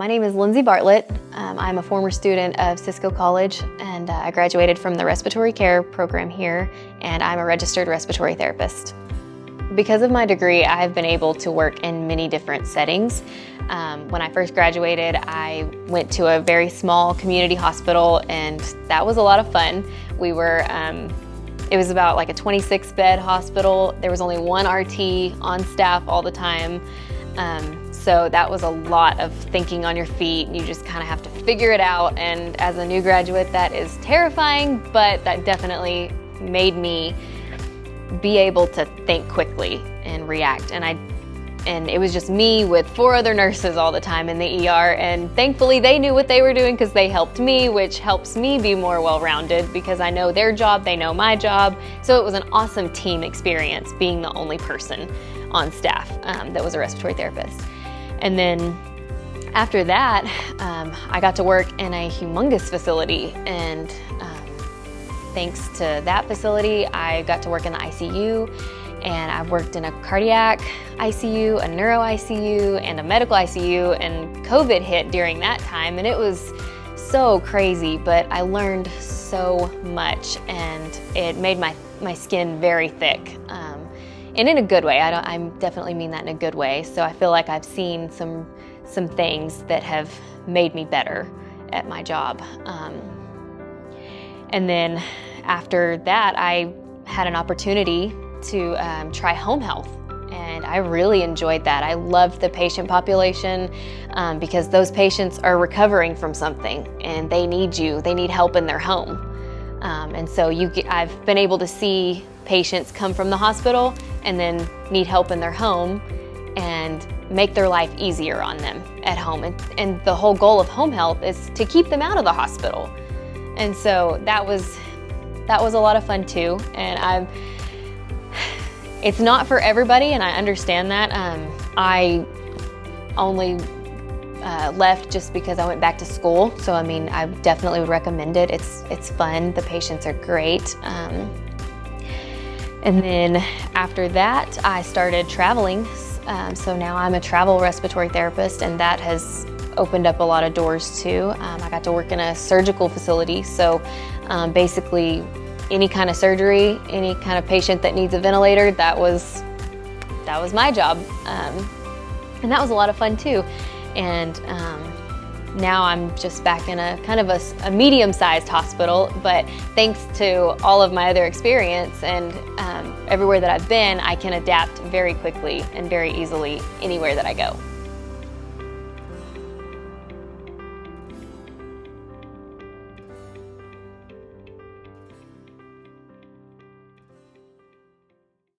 My name is Linsey Bartlett. I'm a former student of Cisco College, and I graduated from the respiratory care program here, and I'm a registered respiratory therapist. Because of my degree, I've been able to work in many different settings. When I first graduated, I went to a very small community hospital, and that was a lot of fun. It was about like a 26-bed hospital. There was only one RT on staff all the time. So that was a lot of thinking on your feet. You just kind of have to figure it out. And as a new graduate, that is terrifying, but that definitely made me be able to think quickly and react. And it was just me with 4 other nurses all the time in the ER. And thankfully they knew what they were doing because they helped me, which helps me be more well-rounded because I know their job, they know my job. So it was an awesome team experience being the only person on staff that was a respiratory therapist. And then after that, I got to work in a humongous facility, and thanks to that facility, I got to work in the ICU, and I've worked in a cardiac ICU, a neuro ICU, and a medical ICU, and COVID hit during that time, and it was so crazy, but I learned so much, and it made my skin very thick. And in a good way. I definitely mean that in a good way. So I feel like I've seen some things that have made me better at my job. And then after that, I had an opportunity to try home health. And I really enjoyed that. I loved the patient population because those patients are recovering from something and they need you. They need help in their home. And so I've been able to see patients come from the hospital and then need help in their home and make their life easier on them at home. And the whole goal of home health is to keep them out of the hospital. And so that was a lot of fun too. And it's not for everybody, and I understand that. I only left just because I went back to school. So I mean, I definitely would recommend it. It's fun. The patients are great. And then after that, I started traveling. So now I'm a travel respiratory therapist, and that has opened up a lot of doors too. I got to work in a surgical facility. So basically any kind of surgery, any kind of patient that needs a ventilator, that was my job. And that was a lot of fun too. And now I'm just back in a kind of a medium-sized hospital, but thanks to all of my other experience and everywhere that I've been, I can adapt very quickly and very easily anywhere that I go.